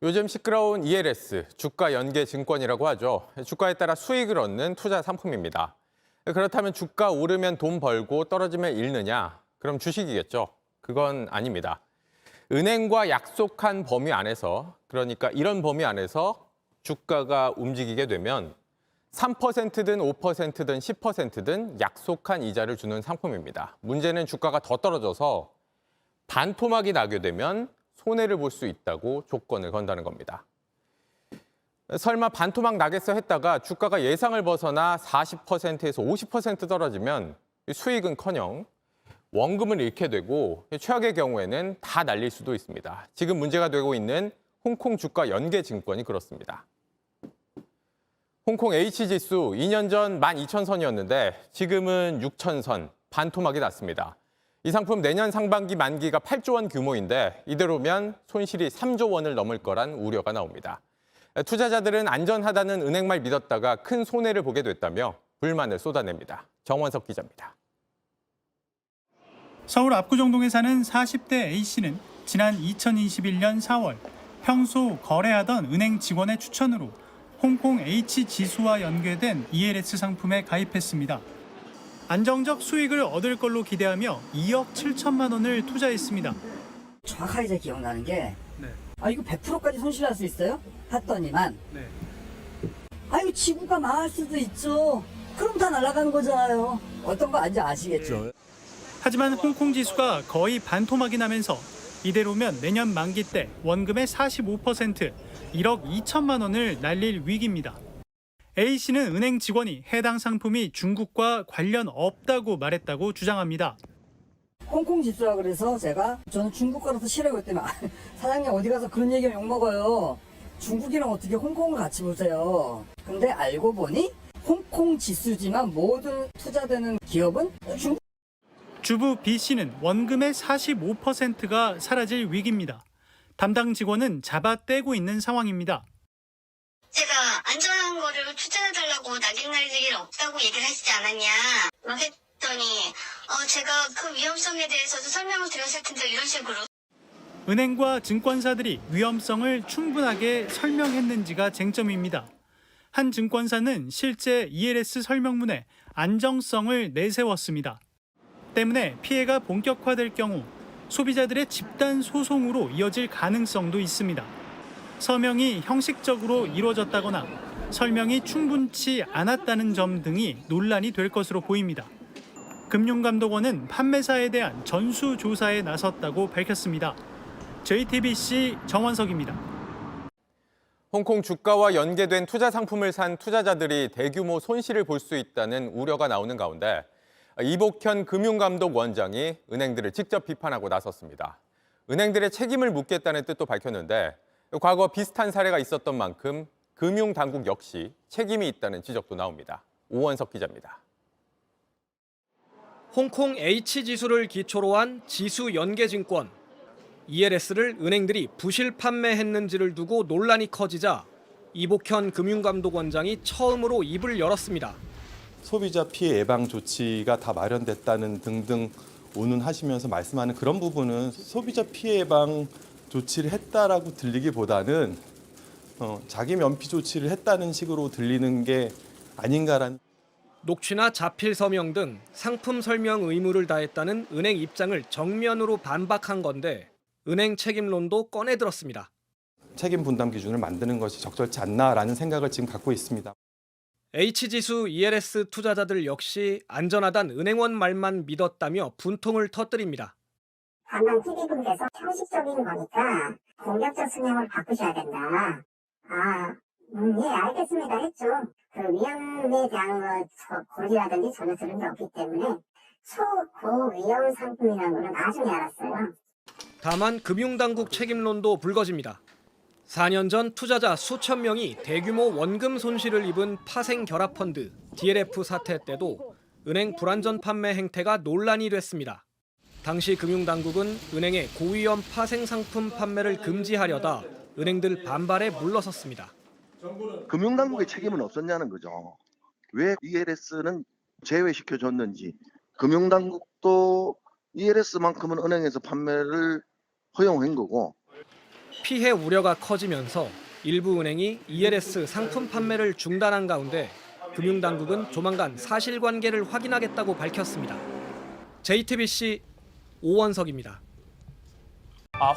요즘 시끄러운 ELS, 주가 연계 증권이라고 하죠. 주가에 따라 수익을 얻는 투자 상품입니다. 그렇다면 주가 오르면 돈 벌고 떨어지면 잃느냐? 그럼 주식이겠죠. 그건 아닙니다. 은행과 약속한 범위 안에서, 그러니까 이런 범위 안에서 주가가 움직이게 되면 3%든 5%든 10%든 약속한 이자를 주는 상품입니다. 문제는 주가가 더 떨어져서 반토막이 나게 되면 손해를 볼 수 있다고 조건을 건다는 겁니다. 설마 반토막 나겠어 했다가 주가가 예상을 벗어나 40%에서 50% 떨어지면 수익은커녕 원금을 잃게 되고 최악의 경우에는 다 날릴 수도 있습니다. 지금 문제가 되고 있는 홍콩 주가 연계 증권이 그렇습니다. 홍콩 H지수 2년 전 12,000선이었는데 지금은 6,000선, 반토막이 났습니다. 이 상품 내년 상반기 만기가 8조 원 규모인데 이대로면 손실이 3조 원을 넘을 거란 우려가 나옵니다. 투자자들은 안전하다는 은행 말 믿었다가 큰 손해를 보게 됐다며 불만을 쏟아냅니다. 정원석 기자입니다. 서울 압구정동에 사는 40대 A씨는 지난 2021년 4월 평소 거래하던 은행 직원의 추천으로 홍콩 H지수와 연계된 ELS 상품에 가입했습니다. 안정적 수익을 얻을 걸로 기대하며 2억 7천만 원을 투자했습니다. 정확하게 제 기억나는 게 이거 100%까지 손실할 수 있어요? 했더니만 이거 지구가 망할 수도 있죠. 그럼 다 날아가는 거잖아요. 어떤 거 아시겠죠? 하지만 홍콩 지수가 거의 반토막이 나면서 이대로면 내년 만기 때 원금의 45%, 1억 2천만 원을 날릴 위기입니다. A씨는 은행 직원이 해당 상품이 중국과 관련 없다고 말했다고 주장합니다. 홍콩 지수라 그래서 저는 중국 거라서 싫어요. 그랬더니 사장님 어디 가서 그런 얘기하면 욕먹어요. 중국이랑 어떻게 홍콩을 같이 보세요. 근데 알고 보니 홍콩 지수지만 모든 투자되는 기업은 중국. 주부 B씨는 원금의 45%가 사라질 위기입니다. 담당 직원은 잡아떼고 있는 상황입니다. 제가 안전한 거를 투자해달라고 낙인 날릴 일 없다고 얘기를 하시지 않았냐 막 했더니 제가 그 위험성에 대해서도 설명을 드렸을 텐데 이런 식으로. 은행과 증권사들이 위험성을 충분하게 설명했는지가 쟁점입니다. 한 증권사는 실제 ELS 설명문에 안정성을 내세웠습니다. 때문에 피해가 본격화될 경우 소비자들의 집단 소송으로 이어질 가능성도 있습니다. 서명이 형식적으로 이루어졌다거나 설명이 충분치 않았다는 점 등이 논란이 될 것으로 보입니다. 금융감독원은 판매사에 대한 전수조사에 나섰다고 밝혔습니다. JTBC 정원석입니다. 홍콩 주가와 연계된 투자 상품을 산 투자자들이 대규모 손실을 볼 수 있다는 우려가 나오는 가운데 이복현 금융감독원장이 은행들을 직접 비판하고 나섰습니다. 은행들의 책임을 묻겠다는 뜻도 밝혔는데 과거 비슷한 사례가 있었던 만큼 금융당국 역시 책임이 있다는 지적도 나옵니다. 오원석 기자입니다. 홍콩 H지수를 기초로 한 지수 연계증권. ELS를 은행들이 부실 판매했는지를 두고 논란이 커지자 이복현 금융감독원장이 처음으로 입을 열었습니다. 소비자 피해 예방 조치가 다 마련됐다는 등등 운운하시면서 말씀하는 그런 부분은 소비자 피해 예방 조치를 했다라고 들리기보다는 자기 면피 조치를 했다는 식으로 들리는 게 아닌가라는. 녹취나 자필 서명 등 상품 설명 의무를 다했다는 은행 입장을 정면으로 반박한 건데 은행 책임론도 꺼내들었습니다. 책임 분담 기준을 만드는 것이 적절치 않나라는 생각을 지금 갖고 있습니다. H지수 ELS 투자자들 역시 안전하단 은행원 말만 믿었다며 분통을 터뜨립니다. 다만 TV분께서 형식적인 거니까 공격적 수명을 바꾸셔야 된다. 예, 알겠습니다 했죠. 그 위험에 대한 고지라든지 전혀 들은 게 없기 때문에 초고위험 상품이라는 걸 나중에 알았어요. 다만 금융당국 책임론도 불거집니다. 4년 전 투자자 수천 명이 대규모 원금 손실을 입은 파생결합펀드 DLF 사태 때도 은행 불안전 판매 행태가 논란이 됐습니다. 당시 금융당국은 은행의 고위험 파생상품 판매를 금지하려다 은행들 반발에 물러섰습니다. 금융당국의 책임은 없었냐는 거죠. 왜 ELS는 제외시켜줬는지. 금융당국도 ELS만큼은 은행에서 판매를 허용한 거고. 피해 우려가 커지면서 일부 은행이 ELS 상품 판매를 중단한 가운데 금융당국은 조만간 사실관계를 확인하겠다고 밝혔습니다. JTBC 오원석입니다.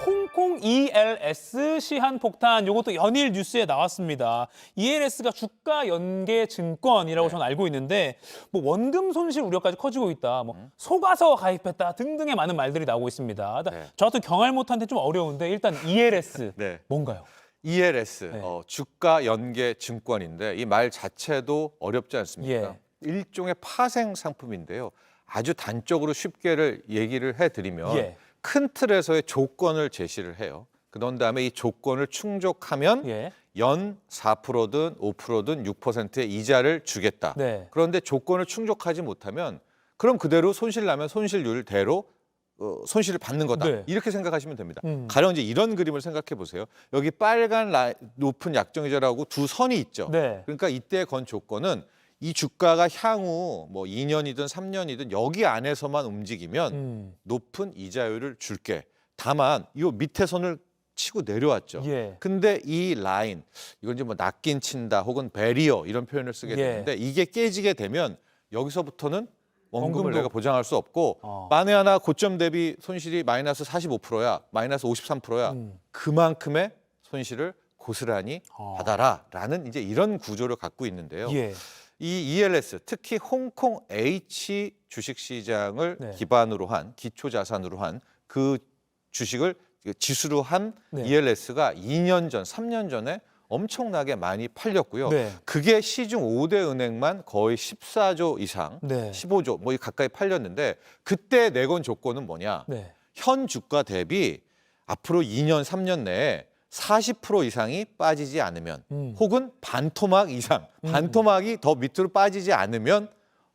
홍콩 ELS 시한폭탄, 이것도 연일 뉴스에 나왔습니다. ELS가 주가 연계 증권이라고 저는 알고 있는데 뭐 원금 손실 우려까지 커지고 있다, 뭐 속아서 가입했다 등등의 많은 말들이 나오고 있습니다. 저 같은 경알 못한데 좀 어려운데 일단 ELS 네. 뭔가요? ELS, 네. 주가 연계 증권인데 이 말 자체도 어렵지 않습니까? 예. 일종의 파생 상품인데요. 아주 단적으로 쉽게를 얘기를 해드리면 예. 큰 틀에서의 조건을 제시를 해요. 그런 다음에 이 조건을 충족하면 예. 연 4%든 5%든 6%의 이자를 주겠다. 네. 그런데 조건을 충족하지 못하면 그럼 그대로 손실 나면 손실률대로 손실을 받는 거다. 네. 이렇게 생각하시면 됩니다. 음. 가령 이제 이런 그림을 생각해 보세요. 여기 빨간 높은 약정이자라고 두 선이 있죠. 네. 그러니까 이때 건 조건은 이 주가가 향후 뭐 2년이든 3년이든 여기 안에서만 움직이면 높은 이자율을 줄게. 다만 이 밑에 선을 치고 내려왔죠. 예. 근데 이 라인, 이건 이제 뭐 낚인 친다 혹은 배리어 이런 표현을 쓰게 예. 되는데 이게 깨지게 되면 여기서부터는 원금을 원금도. 내가 보장할 수 없고 만에 하나 고점 대비 손실이 마이너스 45%야, 마이너스 53%야. 그만큼의 손실을 고스란히 받아라라는 이제 이런 구조를 갖고 있는데요. 예. 이 ELS, 특히 홍콩 H 주식시장을 네. 기반으로 한 기초 자산으로 한 그 주식을 지수로 한 네. ELS가 2년 전, 3년 전에 엄청나게 많이 팔렸고요. 네. 그게 시중 5대 은행만 거의 14조 이상, 네. 15조 뭐 가까이 팔렸는데 그때 내건 조건은 뭐냐? 네. 현 주가 대비 앞으로 2년, 3년 내에 40% 이상이 빠지지 않으면 혹은 반토막 이상, 반토막이 더 밑으로 빠지지 않으면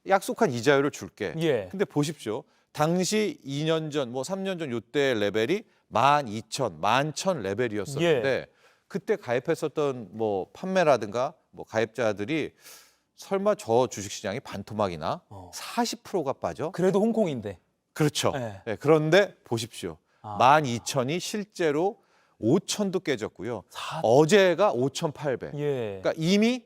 약속한 이자율을 줄게. 예. 근데 보십시오. 당시 2년 전, 뭐 3년 전 요때 레벨이 12,000, 11,000 레벨이었었는데 예. 그때 가입했었던 뭐 판매라든가 뭐 가입자들이 설마 저 주식시장이 반토막이나 40%가 빠져? 그래도 홍콩인데. 그렇죠. 네. 네, 그런데 보십시오. 아. 12,000이 실제로 5,000도 깨졌고요. 어제가 5,800. 예. 그러니까 이미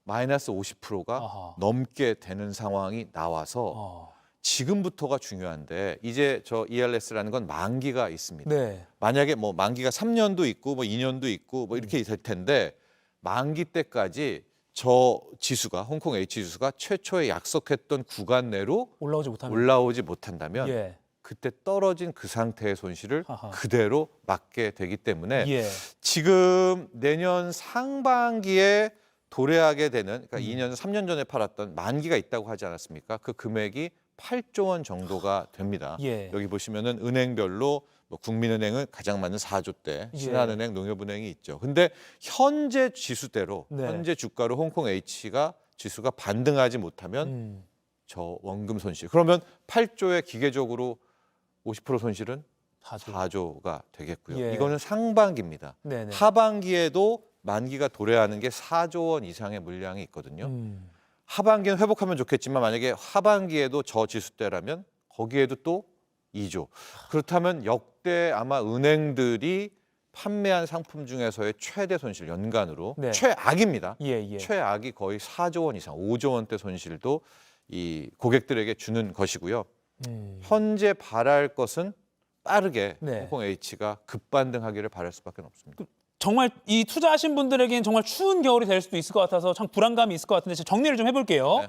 마이너스 50%가 아하. 넘게 되는 상황이 나와서 지금부터가 중요한데 이제 저 ELS라는 건 만기가 있습니다. 네. 만약에 뭐 만기가 3년도 있고 뭐 2년도 있고 뭐 이렇게 될 텐데 만기 때까지 저 지수가 홍콩 H 지수가 최초에 약속했던 구간 내로 올라오지 못한다면 면 그때 떨어진 그 상태의 손실을 아하. 그대로 막게 되기 때문에 예. 지금 내년 상반기에 도래하게 되는 그러니까 2년, 3년 전에 팔았던 만기가 있다고 하지 않았습니까? 그 금액이 8조 원 정도가 됩니다. 예. 여기 보시면은 은행별로 뭐 국민은행은 가장 많은 4조대, 예. 신한은행, 농협은행이 있죠. 근데 현재 지수대로 네. 현재 주가로 홍콩 H가 지수가 반등하지 못하면 저 원금 손실. 그러면 8조의 기계적으로 50% 손실은 4조가 되겠고요. 예. 이거는 상반기입니다. 네네. 하반기에도 만기가 도래하는 게 4조 원 이상의 물량이 있거든요. 하반기는 회복하면 좋겠지만 만약에 하반기에도 저 지수대라면 거기에도 또 2조. 그렇다면 역대 아마 은행들이 판매한 상품 중에서의 최대 손실 연간으로 네. 최악입니다. 예. 최악이 거의 4조 원 이상, 5조 원대 손실도 이 고객들에게 주는 것이고요. 현재 바랄 것은 빠르게 네. 홍콩 H가 급반등하기를 바랄 수밖에 없습니다. 정말 이 투자하신 분들에게는 정말 추운 겨울이 될 수도 있을 것 같아서 참 불안감이 있을 것 같은데 제가 정리를 좀 해볼게요. 네.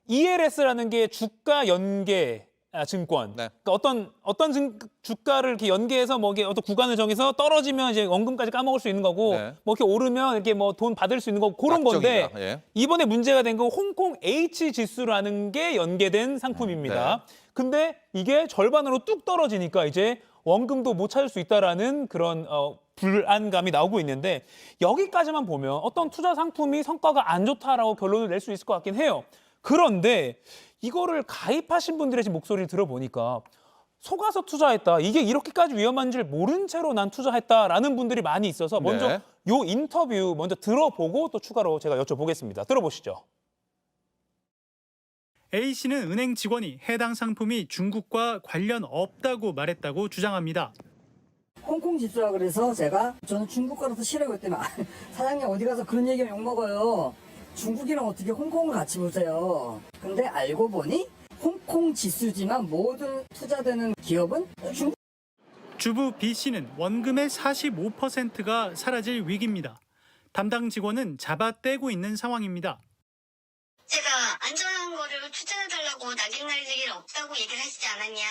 ELS라는 게 주가 연계 증권. 네. 그러니까 어떤 주가를 이렇게 연계해서 뭐 이게 어떤 구간을 정해서 떨어지면 이제 원금까지 까먹을 수 있는 거고, 네. 뭐 이렇게 오르면 이렇게 뭐 돈 받을 수 있는 거고 그런 건데 약정이다. 예. 이번에 문제가 된 건 홍콩 H 지수라는 게 연계된 상품입니다. 근데 이게 절반으로 뚝 떨어지니까 이제 원금도 못 찾을 수 있다라는 그런 불안감이 나오고 있는데 여기까지만 보면 어떤 투자 상품이 성과가 안 좋다라고 결론을 낼 수 있을 것 같긴 해요. 그런데 이거를 가입하신 분들의 지금 목소리를 들어보니까 속아서 투자했다. 이게 이렇게까지 위험한 줄 모른 채로 난 투자했다라는 분들이 많이 있어서 먼저 네. 요 인터뷰 먼저 들어보고 또 추가로 제가 여쭤보겠습니다. 들어보시죠. A씨는 은행 직원이 해당 상품이 중국과 관련 없다고 말했다고 주장합니다. 홍콩 지수라 그래서 저는 중국 거라서 싫어하기 때문에 사장님 어디 가서 그런 얘기하면 욕먹어요. 중국이랑 어떻게 홍콩을 같이 보세요. 근데 알고 보니 홍콩 지수지만 모든 투자되는 기업은 중국. 주부 B 씨는 원금의 45%가 사라질 위기입니다. 담당 직원은 잡아떼고 있는 상황입니다. 제가 안전한 거를 추천해달라고 낙인 날리기를 없다고 얘기를 하시지 않았냐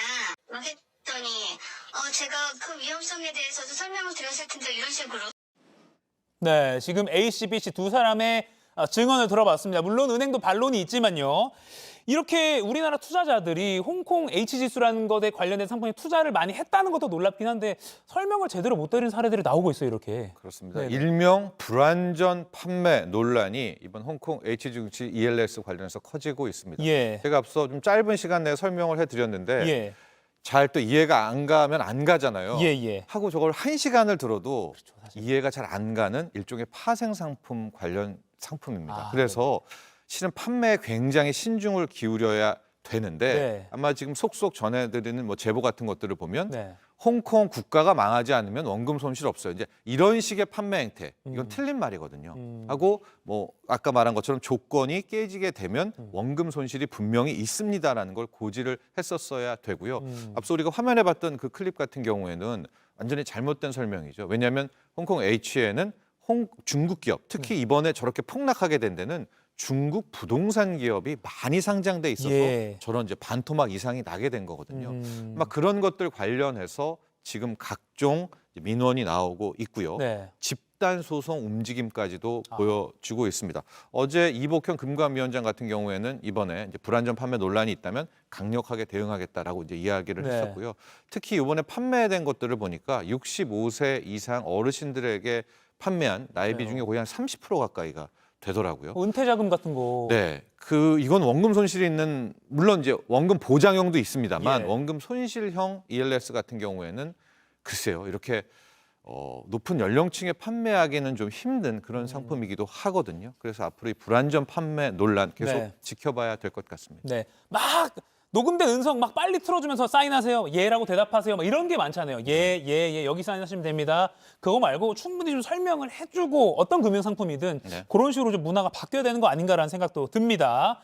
막 했더니 제가 그 위험성에 대해서도 설명을 드렸을 텐데 이런 식으로. 네, 지금 A 씨, B 씨 두 사람의 증언을 들어봤습니다. 물론 은행도 반론이 있지만요. 이렇게 우리나라 투자자들이 홍콩 H지수라는 것에 관련된 상품에 투자를 많이 했다는 것도 놀랍긴 한데 설명을 제대로 못 드린 사례들이 나오고 있어요, 이렇게. 그렇습니다. 네네. 일명 불안전 판매 논란이 이번 홍콩 H증시 ELS 관련해서 커지고 있습니다. 예. 제가 앞서 좀 짧은 시간 내에 설명을 해드렸는데 예. 잘 또 이해가 안 가면 안 가잖아요. 예, 예. 하고 저걸 1시간을 들어도 그렇죠, 사실. 이해가 잘 안 가는 일종의 파생 상품 관련 상품입니다. 아, 그래서 실은 판매에 굉장히 신중을 기울여야 되는데 네. 아마 지금 속속 전해드리는 뭐 제보 같은 것들을 보면 네. 홍콩 국가가 망하지 않으면 원금 손실 없어요. 이제 이런 식의 판매 행태, 이건 틀린 말이거든요. 하고 뭐 아까 말한 것처럼 조건이 깨지게 되면 원금 손실이 분명히 있습니다라는 걸 고지를 했었어야 되고요. 앞서 우리가 화면에 봤던 그 클립 같은 경우에는 완전히 잘못된 설명이죠. 왜냐하면 홍콩 H에는 중국 기업, 특히 이번에 저렇게 폭락하게 된 데는 중국 부동산 기업이 많이 상장돼 있어서 예. 저런 이제 반토막 이상이 나게 된 거거든요. 막 그런 것들 관련해서 지금 각종 민원이 나오고 있고요. 네. 집단 소송 움직임까지도 보여주고 있습니다. 어제 이복현 금감위원장 같은 경우에는 이번에 이제 불안전 판매 논란이 있다면 강력하게 대응하겠다라고 이제 이야기를 네. 했었고요. 특히 이번에 판매된 것들을 보니까 65세 이상 어르신들에게 판매한 나이 비중이 거의 한 30% 가까이가 되더라고요. 은퇴 자금 같은 거. 네, 이건 원금 손실이 있는 물론 이제 원금 보장형도 있습니다만 예. 원금 손실형 ELS 같은 경우에는 글쎄요 이렇게 높은 연령층에 판매하기는 좀 힘든 그런 상품이기도 하거든요. 그래서 앞으로 이 불안전 판매 논란 계속 네. 지켜봐야 될 것 같습니다. 네. 막 녹음된 음성 막 빨리 틀어주면서 사인하세요. 예라고 대답하세요. 막 이런 게 많잖아요. 예. 여기 사인하시면 됩니다. 그거 말고 충분히 좀 설명을 해주고 어떤 금융상품이든 네. 그런 식으로 좀 문화가 바뀌어야 되는 거 아닌가라는 생각도 듭니다.